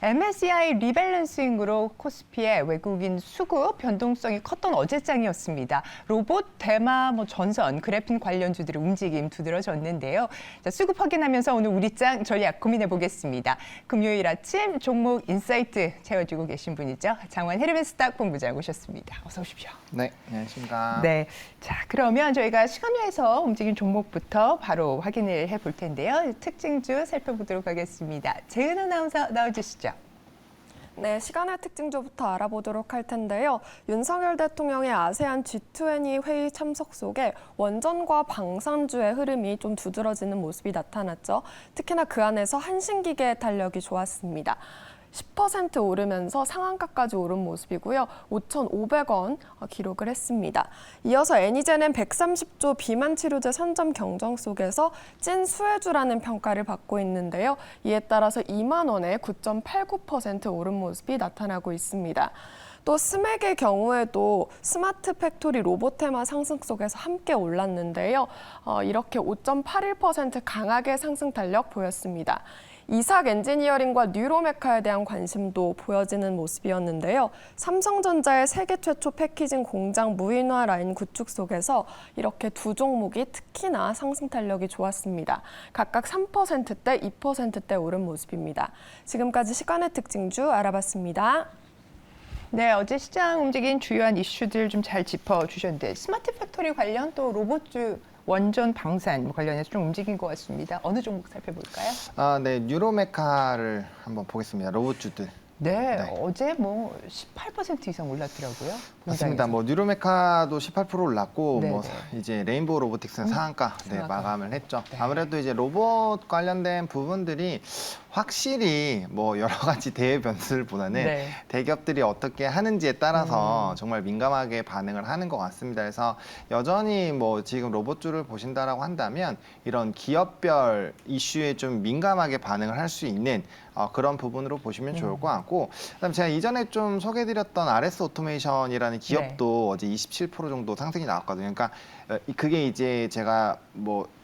MSCI 리밸런싱으로 코스피의 외국인 수급 변동성이 컸던 어제장이었습니다. 로봇, 대마, 전선, 그래핀 관련주들의 움직임 두드러졌는데요. 자, 수급 확인하면서 오늘 우리장 전략 고민해 보겠습니다. 금요일 아침 종목 인사이트 채워주고 계신 분이죠. 장원 헤르메스탁 본부장 오셨습니다. 어서 오십시오. 네, 안녕하십니까. 네, 자 그러면 저희가 시간외에서 움직인 종목부터 바로 확인을 해볼 텐데요. 특징주 살펴보도록 하겠습니다. 재은 아나운서 나와주시죠. 네, 시간의 특징주부터 알아보도록 할 텐데요. 윤석열 대통령의 아세안 G20 회의 참석 속에 원전과 방산주의 흐름이 좀 두드러지는 모습이 나타났죠. 특히나 그 안에서 한신기계의 탄력이 좋았습니다. 10% 오르면서 상한가까지 오른 모습이고요. 5,500원 기록을 했습니다. 이어서 애니젠은 130조 비만 치료제 선점 경쟁 속에서 찐 수혜주라는 평가를 받고 있는데요. 이에 따라서 2만 원에 9.89% 오른 모습이 나타나고 있습니다. 또 스맥의 경우에도 스마트 팩토리 로보테마 상승 속에서 함께 올랐는데요. 이렇게 5.81% 강하게 상승 탄력 보였습니다. 이삭 엔지니어링과 뉴로메카에 대한 관심도 보여지는 모습이었는데요. 삼성전자의 세계 최초 패키징 공장 무인화 라인 구축 속에서 이렇게 두 종목이 특히나 상승 탄력이 좋았습니다. 각각 3%대, 2%대 오른 모습입니다. 지금까지 시간의 특징주 알아봤습니다. 네, 어제 시장 움직인 주요한 이슈들 좀 잘 짚어주셨는데 스마트 팩토리 관련 또 로봇주 원전 방산 관련해서 좀 움직인 것 같습니다. 어느 종목 살펴볼까요? 네, 뉴로메카를 한번 보겠습니다. 로봇주들. 네, 네. 어제 18% 이상 올랐더라고요. 맞습니다. 뉴로메카도 18% 올랐고, 네네. 이제 레인보우 로보틱스는 상한가 마감을 했죠. 네. 아무래도 이제 로봇 관련된 부분들이 확실히 여러 가지 대외 변수들보다는 네. 대기업들이 어떻게 하는지에 따라서 정말 민감하게 반응을 하는 것 같습니다. 그래서 여전히 지금 로봇주를 보신다라고 한다면 이런 기업별 이슈에 좀 민감하게 반응을 할 수 있는 그런 부분으로 보시면 좋을 것 같고, 그다음 제가 이전에 좀 소개해드렸던 RS 오토메이션이라는 기업도 어제 27% 정도 상승이 나왔거든요. 그러니까 그게 이제 제가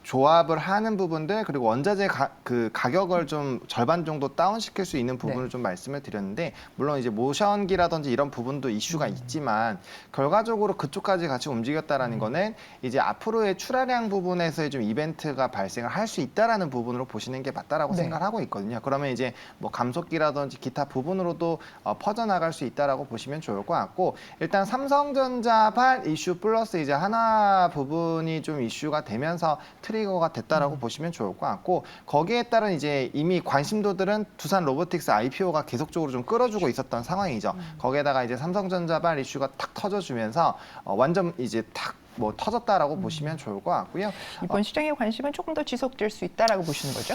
조합을 하는 부분들 그리고 원자재 그 가격을 좀 절반 정도 다운시킬 수 있는 부분을 좀 말씀을 드렸는데, 물론 이제 모션기라든지 이런 부분도 이슈가 있지만 결과적으로 그쪽까지 같이 움직였다라는 거는 이제 앞으로의 출하량 부분에서의 좀 이벤트가 발생을 할 수 있다라는 부분으로 보시는 게 맞다라고 생각을 하고 있거든요. 그러면 이제 감속기라든지 기타 부분으로도 퍼져나갈 수 있다라고 보시면 좋을 것 같고, 일단 삼성전자발 이슈 플러스 이제 하나 부분이 좀 이슈가 되면서 트리거가 됐다라고 보시면 좋을 것 같고, 거기에 따른 이제 이미 관심도들은 두산 로보틱스 IPO가 계속적으로 좀 끌어주고 있었던 상황이죠. 거기에다가 이제 삼성전자발 이슈가 탁 터져주면서 완전 이제 탁 터졌다라고 보시면 좋을 것 같고요. 이번 시장의 관심은 조금 더 지속될 수 있다라고 보시는 거죠?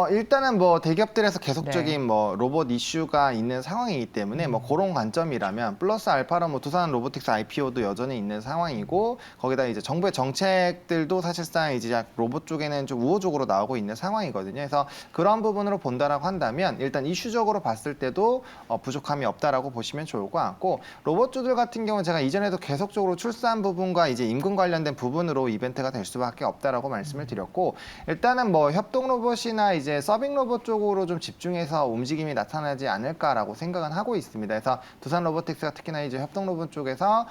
일단은 대기업들에서 계속적인 로봇 이슈가 있는 상황이기 때문에 그런 관점이라면 플러스 알파로 두산 로보틱스 IPO도 여전히 있는 상황이고, 거기다 이제 정부의 정책들도 사실상 이제 로봇 쪽에는 좀 우호적으로 나오고 있는 상황이거든요. 그래서 그런 부분으로 본다라고 한다면 일단 이슈적으로 봤을 때도 부족함이 없다라고 보시면 좋을 것 같고, 로봇주들 같은 경우는 제가 이전에도 계속적으로 출산 부분과 이제 임금 관련된 부분으로 이벤트가 될 수밖에 없다라고 말씀을 드렸고, 일단은 협동 로봇이나 이제 서빙 로봇 쪽으로 좀 집중해서 움직임이 나타나지 않을까라고 생각은 하고 있습니다. 그래서 두산 로보틱스가 특히나 이제 협동 로봇 쪽에서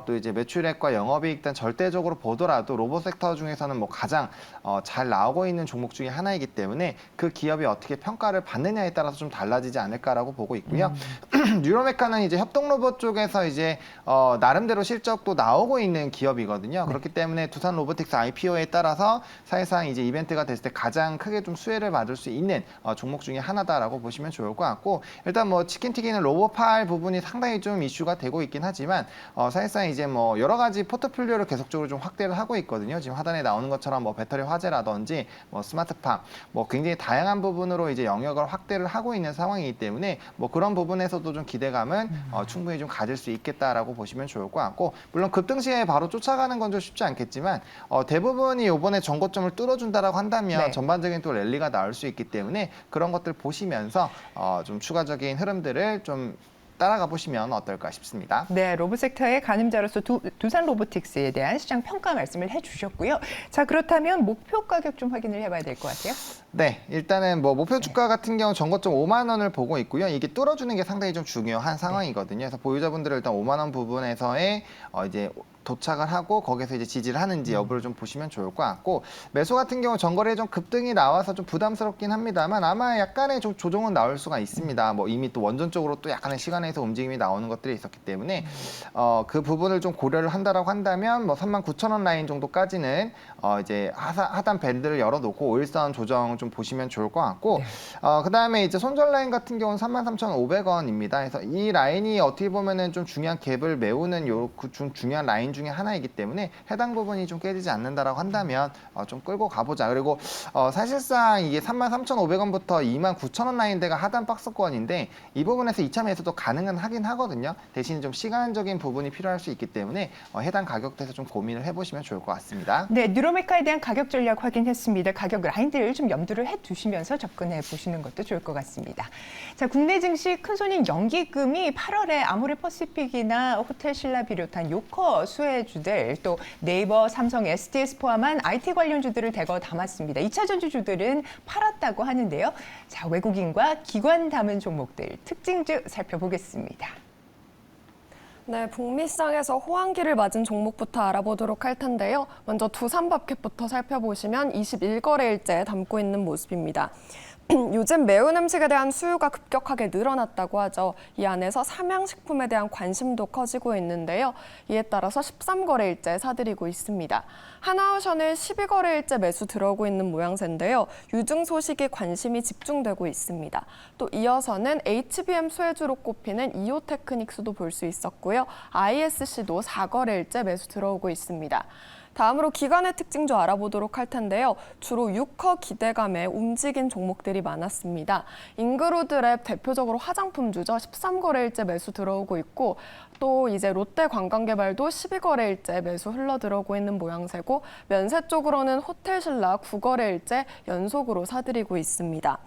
또 이제 매출액과 영업이익 등 절대적으로 보더라도 로봇 섹터 중에서는 가장 잘 나오고 있는 종목 중에 하나이기 때문에 그 기업이 어떻게 평가를 받느냐에 따라서 좀 달라지지 않을까라고 보고 있고요. 뉴로메카는 이제 협동 로봇 쪽에서 이제 나름대로 실적도 나오고 있는 기업이거든요. 그렇기 때문에 두산 로보틱스 IPO에 따라서 사실상 이제 이벤트가 됐을 때 가장 크게 좀 수혜를 받을 수 있는 종목 중에 하나다라고 보시면 좋을 것 같고, 일단 치킨 튀기는 로봇팔 부분이 상당히 좀 이슈가 되고 있긴 하지만 사실상 이제 여러 가지 포트폴리오를 계속적으로 좀 확대를 하고 있거든요. 지금 하단에 나오는 것처럼 배터리 화재라든지 스마트팜 굉장히 다양한 부분으로 이제 영역을 확대를 하고 있는 상황이기 때문에 그런 부분에서도 좀 기대감은 충분히 좀 가질 수 있겠다라고 보시면 좋을 것 같고, 물론 급등시에 바로 쫓아가는 건 좀 쉽지 않겠지만 대부분이 이번에 전고점을 뚫어준다라고 한다면 전반적인 또 랠리가 나올 수 있기 때문에 그런 것들 보시면서 좀 추가적인 흐름들을 좀 따라가 보시면 어떨까 싶습니다. 네, 로봇 섹터의 가늠자로서 두산 로보틱스에 대한 시장 평가 말씀을 해주셨고요. 자, 그렇다면 목표 가격 좀 확인을 해봐야 될 것 같아요. 네, 일단은 뭐 목표 주가 같은 경우 전고점 5만 원을 보고 있고요. 이게 뚫어주는 게 상당히 좀 중요한 상황이거든요. 그래서 보유자분들은 일단 5만 원 부분에서의 이제 도착을 하고 거기서 이제 지지를 하는지 여부를 좀 보시면 좋을 것 같고, 매수 같은 경우 전거래에 좀 급등이 나와서 좀 부담스럽긴 합니다만 아마 약간의 좀 조정은 나올 수가 있습니다. 뭐 이미 또 원전 쪽으로 또 약간의 시간에서 움직임이 나오는 것들이 있었기 때문에 그 부분을 좀 고려를 한다라고 한다면 뭐 39,000원 라인 정도까지는 이제 하단 밴드를 열어놓고 5일선 조정 좀 보시면 좋을 것 같고, 그다음에 이제 손절 라인 같은 경우는 33,500원입니다. 그래서 이 라인이 어떻게 보면은 좀 중요한 갭을 메우는 좀 중요한 라인 중에 하나이기 때문에 해당 부분이 좀 깨지지 않는다라고 한다면 좀 끌고 가보자. 그리고 사실상 이게 33,500원부터 29,000원 라인대가 하단 박스권인데 이 부분에서 2차 매수도 가능은 하긴 하거든요. 대신 좀 시간적인 부분이 필요할 수 있기 때문에 해당 가격대에서 좀 고민을 해보시면 좋을 것 같습니다. 네, 뉴로메카에 대한 가격 전략 확인했습니다. 가격 라인들 좀 염두를 해두시면서 접근해 보시는 것도 좋을 것 같습니다. 자, 국내 증시 큰손인 연기금이 8월에 아모레퍼시픽이나 호텔신라 비롯한 요커 수혜주들, 또 네이버, 삼성, STS 포함한 IT 관련주들을 대거 담았습니다. 2차 전지주들은 팔았다고 하는데요. 자, 외국인과 기관 담은 종목들 특징주 살펴보겠습니다. 네, 북미 시장에서 호황기를 맞은 종목부터 알아보도록 할 텐데요. 먼저 두산밥켓부터 살펴보시면 21거래일째 담고 있는 모습입니다. 요즘 매운 음식에 대한 수요가 급격하게 늘어났다고 하죠. 이 안에서 삼양식품에 대한 관심도 커지고 있는데요. 이에 따라서 13거래일째 사들이고 있습니다. 하나오션은 12거래일째 매수 들어오고 있는 모양새인데요. 유증 소식에 관심이 집중되고 있습니다. 또 이어서는 HBM 수혜주로 꼽히는 이오테크닉스도 볼 수 있었고요. ISC도 4거래일째 매수 들어오고 있습니다. 다음으로 기관의 특징도 알아보도록 할 텐데요. 주로 6커 기대감에 움직인 종목들이 많았습니다. 인그루드랩 대표적으로 화장품주죠. 13거래일째 매수 들어오고 있고, 또 이제 롯데관광개발도 12거래일째 매수 흘러 들어오고 있는 모양새고, 면세 쪽으로는 호텔신라 9거래일째 연속으로 사들이고 있습니다.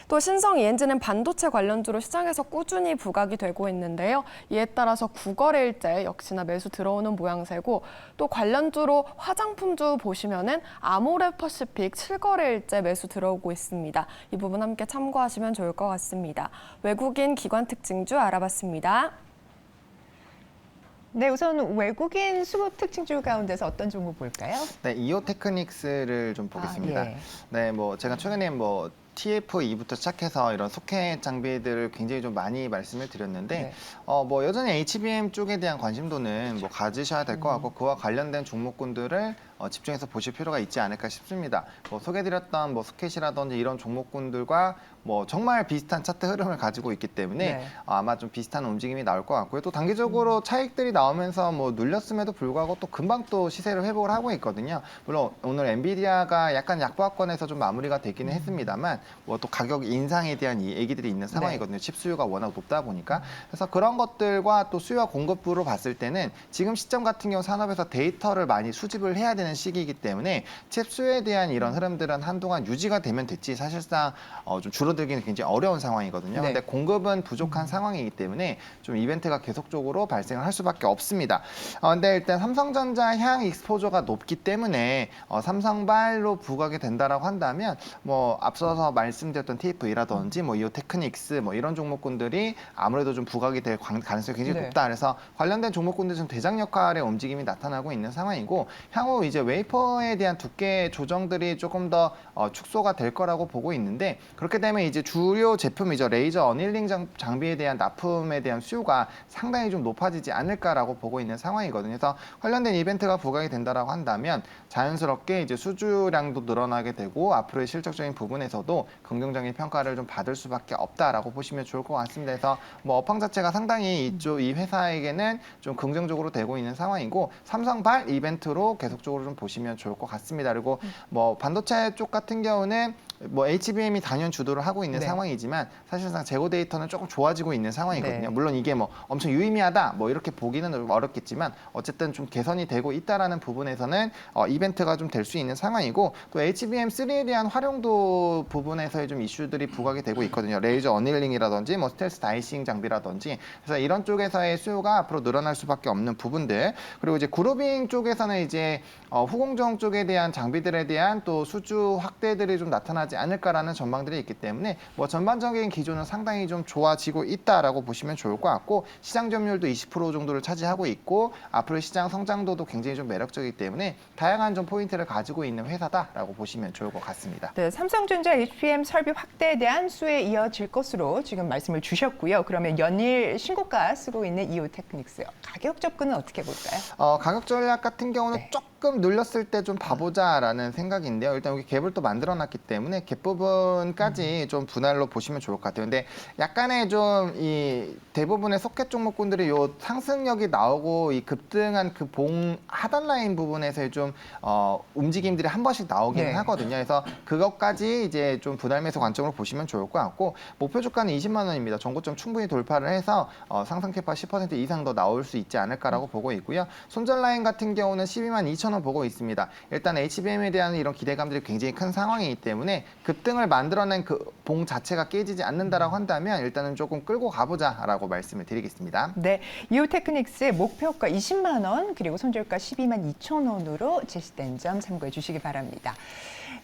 또 신성 ENG는 반도체 관련주로 시장에서 꾸준히 부각이 되고 있는데요. 이에 따라서 9거래일째 역시나 매수 들어오는 모양새고, 또 관련주로 화장품주 보시면은 아모레퍼시픽 7거래일째 매수 들어오고 있습니다. 이 부분 함께 참고하시면 좋을 것 같습니다. 외국인 기관 특징주 알아봤습니다. 네, 우선 외국인 수급 특징주 가운데서 어떤 종목 볼까요? 네, 이오테크닉스를 좀 보겠습니다. 예. 네, 뭐 제가 최근에 뭐 TF2부터 시작해서 이런 소켓 장비들을 굉장히 좀 많이 말씀을 드렸는데, 네. 뭐 여전히 HBM 쪽에 대한 관심도는 뭐 가지셔야 될 것 같고, 그와 관련된 종목군들을 집중해서 보실 필요가 있지 않을까 싶습니다. 뭐 소개드렸던 뭐 소켓이라든지 이런 종목군들과 뭐 정말 비슷한 차트 흐름을 가지고 있기 때문에 네. 아마 좀 비슷한 움직임이 나올 것 같고요. 또 단기적으로 차익들이 나오면서 뭐 눌렸음에도 불구하고 또 금방 또 시세를 회복을 하고 있거든요. 물론 오늘 엔비디아가 약간 약보합권에서 좀 마무리가 되기는 했습니다만 뭐 또 가격 인상에 대한 이 얘기들이 있는 상황이거든요. 칩 수요가 워낙 높다 보니까. 그래서 그런 것들과 또 수요와 공급부로 봤을 때는 지금 시점 같은 경우 산업에서 데이터를 많이 수집을 해야 되는 시기이기 때문에 칩 수요에 대한 이런 흐름들은 한동안 유지가 되면 됐지 사실상 좀 줄어들기는 굉장히 어려운 상황이거든요. 네. 근데 공급은 부족한 상황이기 때문에 좀 이벤트가 계속적으로 발생을 할 수밖에 없습니다. 근데 일단 삼성전자 향 익스포저가 높기 때문에 삼성발로 부각이 된다라고 한다면 뭐 앞서서 말씀드렸던 TF이라든지 뭐 이오테크닉스 뭐 이런 종목군들이 아무래도 좀 부각이 될 가능성이 굉장히 네. 높다. 그래서 관련된 종목군들 좀 대장 역할의 움직임이 나타나고 있는 상황이고, 향후 이제 웨이퍼에 대한 두께 조정들이 조금 더 축소가 될 거라고 보고 있는데, 그렇게 되면 이제 주요 제품이죠. 레이저 어닐링 장비에 대한 납품에 대한 수요가 상당히 좀 높아지지 않을까라고 보고 있는 상황이거든요. 그래서 관련된 이벤트가 부각이 된다라고 한다면 자연스럽게 이제 수주량도 늘어나게 되고 앞으로의 실적적인 부분에서도 긍정적인 평가를 좀 받을 수밖에 없다라고 보시면 좋을 것 같습니다. 그래서 뭐 업황 자체가 상당히 이 회사에게는 좀 긍정적으로 되고 있는 상황이고, 삼성발 이벤트로 계속적으로 좀 보시면 좋을 것 같습니다. 그리고 뭐 반도체 쪽 같은 경우는 뭐 HBM이 단연 주도를 하고 있는 네. 상황이지만 사실상 재고 데이터는 조금 좋아지고 있는 상황이거든요. 네. 물론 이게 뭐 엄청 유의미하다 뭐 이렇게 보기는 좀 어렵겠지만 어쨌든 좀 개선이 되고 있다라는 부분에서는 이벤트가 좀 될 수 있는 상황이고 또 HBM3에 대한 활용도 부분에서의 좀 이슈들이 부각이 되고 있거든요. 레이저 어닐링이라든지 뭐 스텔스 다이싱 장비라든지 그래서 이런 쪽에서의 수요가 앞으로 늘어날 수밖에 없는 부분들 그리고 이제 그루빙 쪽에서는 이제 후공정 쪽에 대한 장비들에 대한 또 수주 확대들이 좀 나타나지 않을까라는 전망들이 있기 때문에 뭐 전반적인 기조는 상당히 좀 좋아지고 있다라고 보시면 좋을 것 같고 시장 점유율도 20% 정도를 차지하고 있고 앞으로 시장 성장도도 굉장히 좀 매력적이기 때문에 다양한 좀 포인트를 가지고 있는 회사다라고 보시면 좋을 것 같습니다. 네, 삼성전자 HBM 설비 확대에 대한 수혜에 이어질 것으로 지금 말씀을 주셨고요. 그러면 연일 신고가 쓰고 있는 이오테크닉스 가격 접근은 어떻게 볼까요? 가격 전략 같은 경우는 네. 조금 눌렸을 때 좀 봐보자라는 생각인데요. 일단 여기 갭을 또 만들어놨기 때문에 갭 부분까지 좀 분할로 보시면 좋을 것 같아요. 근데 약간의 좀 이 대부분의 소켓 종목군들이 요 상승력이 나오고 이 급등한 그 봉 하단 라인 부분에서의 좀 움직임들이 한 번씩 나오기는 네. 하거든요. 그래서 그것까지 이제 좀 분할 매수 관점으로 보시면 좋을 것 같고 목표 주가는 20만 원입니다. 전고점 충분히 돌파를 해서 상승 캐파 10% 이상 더 나올 수 있지 않을까라고 보고 있고요. 손절 라인 같은 경우는 12만 2천 원 보고 있습니다. 일단 HBM에 대한 이런 기대감들이 굉장히 큰 상황이기 때문에 급등을 만들어낸 그 봉 자체가 깨지지 않는다라고 한다면 일단은 조금 끌고 가보자라고 말씀을 드리겠습니다. 네, 이오테크닉스의 목표가 20만 원 그리고 손절가 12만 2천 원으로 제시된 점 참고해 주시기 바랍니다.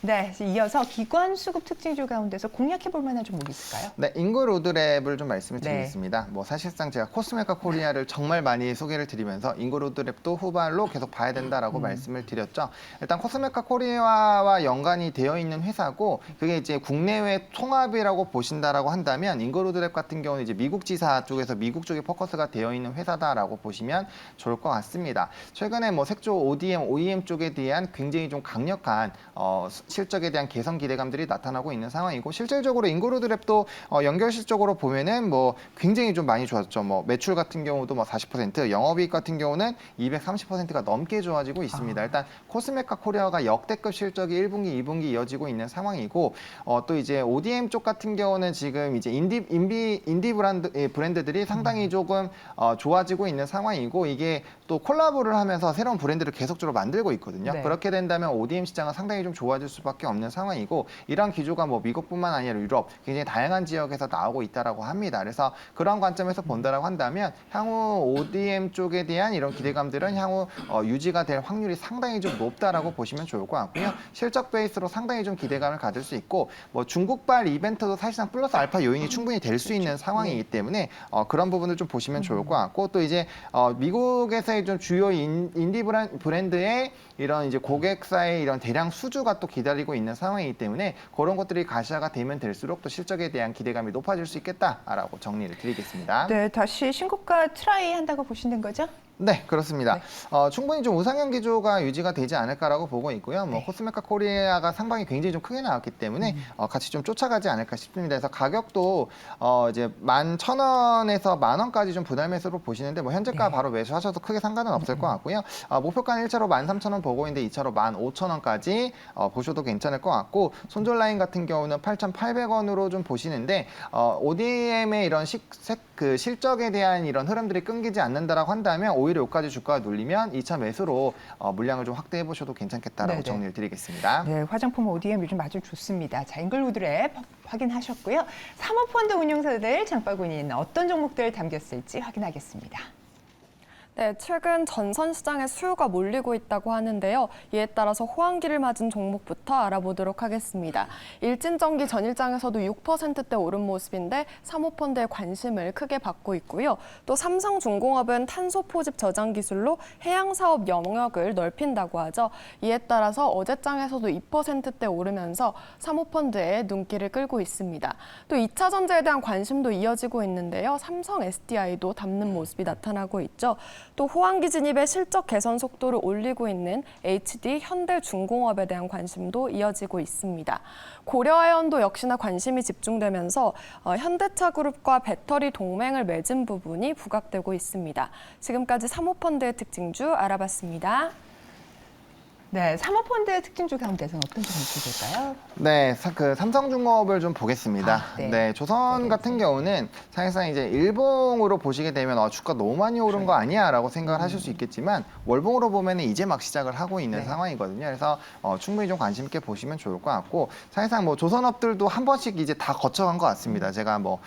네, 이어서 기관 수급 특징주 가운데서 공략해 볼 만한 종목이 있을까요? 네, 인구 로드랩을 좀 말씀을 네. 드리겠습니다. 뭐 사실상 제가 코스메카 코리아를 정말 많이 소개를 드리면서 인구 로드랩도 후발로 계속 봐야 된다라고 말씀을 드렸죠. 일단 코스메카 코리아와 연관이 되어 있는 회사고 그게 이제 국내외 통합이라고 보신다라고 한다면 인구 로드랩 같은 경우는 이제 미국 지사 쪽에서 미국 쪽에 포커스가 되어 있는 회사다라고 보시면 좋을 것 같습니다. 최근에 뭐 색조 ODM, OEM 쪽에 대한 굉장히 좀 강력한 실적에 대한 개선 기대감들이 나타나고 있는 상황이고 실질적으로 인구로드랩도 연결 실적으로 보면은 뭐 굉장히 좀 많이 좋았죠. 뭐 매출 같은 경우도 뭐 40%, 영업이익 같은 경우는 230%가 넘게 좋아지고 있습니다. 일단 코스메카 코리아가 역대급 실적이 1분기, 2분기 이어지고 있는 상황이고 또 이제 ODM 쪽 같은 경우는 지금 이제 인디 브랜드들이 상당히 조금 좋아지고 있는 상황이고 이게 또 콜라보를 하면서 새로운 브랜드를 계속적으로 만들고 있거든요. 네. 그렇게 된다면 ODM 시장은 상당히 좀 좋아질 수밖에 없는 상황이고 이런 기조가 뭐 미국뿐만 아니라 유럽 굉장히 다양한 지역에서 나오고 있다라고 합니다. 그래서 그런 관점에서 본다라고 한다면 향후 ODM 쪽에 대한 이런 기대감들은 향후 유지가 될 확률이 상당히 좀 높다라고 보시면 좋을 것 같고요. 실적 베이스로 상당히 좀 기대감을 가질 수 있고 뭐 중국발 이벤트도 사실상 플러스 알파 요인이 충분히 될 수 있는 상황이기 때문에 그런 부분을 좀 보시면 좋을 것 같고 또 이제 미국에서의 좀 주요 인디 브랜드의 이런 이제 고객사의 이런 대량 수주가 또 기다리고 있는 상황이기 때문에 그런 것들이 가시화가 되면 될수록 또 실적에 대한 기대감이 높아질 수 있겠다라고 정리를 드리겠습니다. 네, 다시 신고가 트라이 한다고 보시는 거죠? 네, 그렇습니다. 네. 충분히 좀 우상향 기조가 유지가 되지 않을까라고 보고 있고요. 뭐 네. 코스메카 코리아가 상방이 굉장히 좀 크게 나왔기 때문에 같이 좀 쫓아가지 않을까 싶습니다. 그래서 가격도 이제 11,000원에서 10,000원까지 좀 분할 매수로 보시는데 뭐 현재가 네. 바로 매수하셔도 크게 상관은 없을 것 같고요. 목표가는 1차로 13,000원 보고 있는데 2차로 15,000원까지 보셔도 괜찮을 것 같고 손절 라인 같은 경우는 8,800원으로 좀 보시는데 ODM의 이런 그 실적에 대한 이런 흐름들이 끊기지 않는다라고 한다면 오히려 여기까지 주가가 눌리면 2차 매수로 물량을 좀 확대해 보셔도 괜찮겠다라고 네네. 정리를 드리겠습니다. 네, 화장품 ODM 요즘 아주 좋습니다. 자, 인글로드랩 확인하셨고요. 사모펀드 운용사들 장바구니에는 어떤 종목들 담겼을지 확인하겠습니다. 네, 최근 전선 시장에 수요가 몰리고 있다고 하는데요. 이에 따라서 호황기를 맞은 종목부터 알아보도록 하겠습니다. 일진전기 전일장에서도 6%대 오른 모습인데 사모펀드의 관심을 크게 받고 있고요. 또 삼성중공업은 탄소 포집 저장 기술로 해양 사업 영역을 넓힌다고 하죠. 이에 따라서 어제장에서도 2%대 오르면서 사모펀드의 눈길을 끌고 있습니다. 또 2차 전지에 대한 관심도 이어지고 있는데요. 삼성 SDI도 담는 모습이 나타나고 있죠. 또 호황기 진입의 실적 개선 속도를 올리고 있는 HD 현대중공업에 대한 관심도 이어지고 있습니다. 고려아연도 역시나 관심이 집중되면서 현대차그룹과 배터리 동맹을 맺은 부분이 부각되고 있습니다. 지금까지 사모펀드의 특징주 알아봤습니다. 네, 사모펀드의 특징주 가운데서는 어떤 점이 있을까요? 네, 그 삼성중공업을 좀 보겠습니다. 아, 네. 네, 조선 같은 경우는 사실상 이제 일봉으로 보시게 되면 주가 너무 많이 오른 거 아니야라고 생각을 하실 수 있겠지만 월봉으로 보면은 이제 막 시작을 하고 있는 네. 상황이거든요. 그래서 충분히 좀 관심 있게 보시면 좋을 것 같고 사실상 뭐 조선업들도 한 번씩 이제 다 거쳐간 것 같습니다. 제가 뭐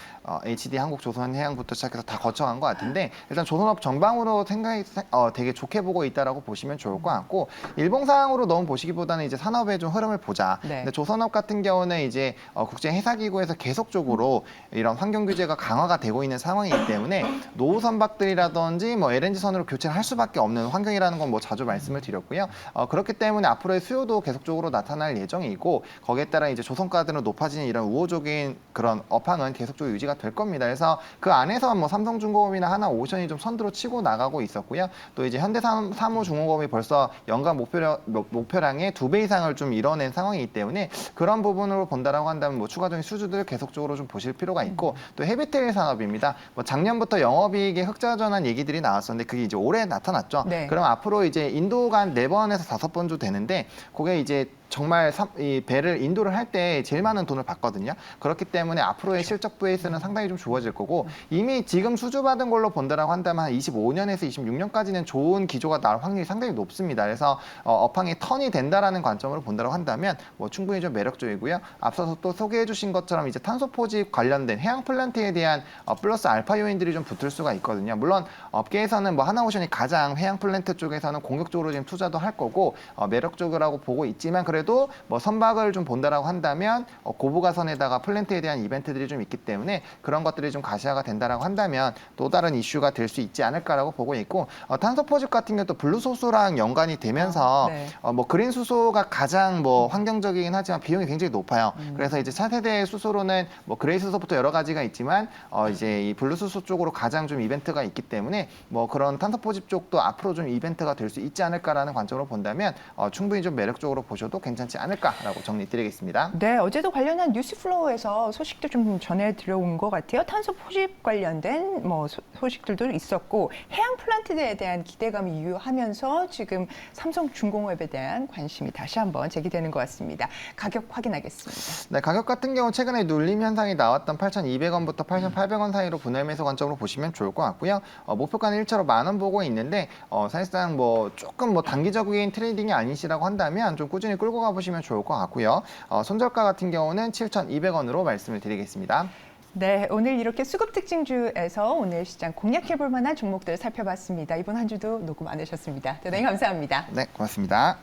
HD 한국조선해양부터 시작해서 다 거쳐간 것 같은데 일단 조선업 전방으로 생각이 되게 좋게 보고 있다라고 보시면 좋을 것 같고 일봉상으로 너무 보시기보다는 이제 산업의 좀 흐름을 보자. 네. 근데 조선업 같은 경우는 이제 국제해사기구에서 계속적으로 이런 환경 규제가 강화가 되고 있는 상황이기 때문에 노후 선박들이라든지 뭐 LNG 선으로 교체를 할 수밖에 없는 환경이라는 건 뭐 자주 말씀을 드렸고요. 그렇기 때문에 앞으로의 수요도 계속적으로 나타날 예정이고 거기에 따라 이제 조선가들은 높아지는 이런 우호적인 그런 업황은 계속적으로 유지가 될 겁니다. 그래서 그 안에서 뭐 삼성중공업이나 하나오션이 좀 선두로 치고 나가고 있었고요. 또 이제 현대사무중공업이 벌써 연간 목표량의 2배 이상을 좀 이뤄낸 상황이기 때문에 그런 부분으로 본다라고 한다면 뭐 추가적인 수주들 계속적으로 좀 보실 필요가 있고 또 헤비테일 산업입니다. 뭐 작년부터 영업이익의 흑자 전환 얘기들이 나왔었는데 그게 이제 올해 나타났죠. 네. 그럼 앞으로 이제 인도가 한 4번에서 5번 주 되는데 그게 이제 정말 이 배를 인도를 할 때 제일 많은 돈을 받거든요. 그렇기 때문에 앞으로의 실적 베이스는 상당히 좀 좋아질 거고 이미 지금 수주받은 걸로 본다라고 한다면 한 25년에서 26년까지는 좋은 기조가 나올 확률이 상당히 높습니다. 그래서 업황이 턴이 된다라는 관점으로 본다라고 한다면 뭐 충분히 좀 매력적이고요. 앞서서 또 소개해 주신 것처럼 이제 탄소 포집 관련된 해양 플란트에 대한 플러스 알파 요인들이 좀 붙을 수가 있거든요. 물론 업계에서는 뭐 하나오션이 가장 해양 플란트 쪽에서는 공격적으로 지금 투자도 할 거고 매력적이라고 보고 있지만 그래도 뭐 선박을 좀 본다라고 한다면 고부가선에다가 플랜트에 대한 이벤트들이 좀 있기 때문에 그런 것들이 좀 가시화가 된다라고 한다면 또 다른 이슈가 될 수 있지 않을까라고 보고 있고 탄소 포집 같은 경우 또 블루 수소랑 연관이 되면서 네. 뭐 그린 수소가 가장 뭐 환경적이긴 하지만 비용이 굉장히 높아요. 그래서 이제 차세대 수소로는 뭐 그레이 수소부터 여러 가지가 있지만 이제 이 블루 수소 쪽으로 가장 좀 이벤트가 있기 때문에 뭐 그런 탄소 포집 쪽도 앞으로 좀 이벤트가 될 수 있지 않을까라는 관점으로 본다면 충분히 좀 매력적으로 보셔도 괜찮지 않을까라고 정리드리겠습니다. 네, 어제도 관련한 뉴스플로우에서 소식도 좀 전해 들어온 것 같아요. 탄소 포집 관련된 뭐 소식들도 있었고 해양 플란트에 대한 기대감이 유효하면서 지금 삼성중공업에 대한 관심이 다시 한번 제기되는 것 같습니다. 가격 확인하겠습니다. 네, 가격 같은 경우 최근에 눌림 현상이 나왔던 8,200원부터 8,800원 사이로 분할 매수 관점으로 보시면 좋을 것 같고요. 목표가는 1차로 10,000원 보고 있는데 사실상 뭐 조금 뭐 단기적인 트레이딩이 아니시라고 한다면 좀 꾸준히 끌고 가보시면 좋을 것 같고요. 손절가 같은 경우는 7,200원으로 말씀을 드리겠습니다. 네, 오늘 이렇게 수급 특징주에서 오늘 시장 공략해볼 만한 종목들 살펴봤습니다. 이번 한 주도 녹음 많으셨습니다. 대단히 감사합니다. 네, 고맙습니다.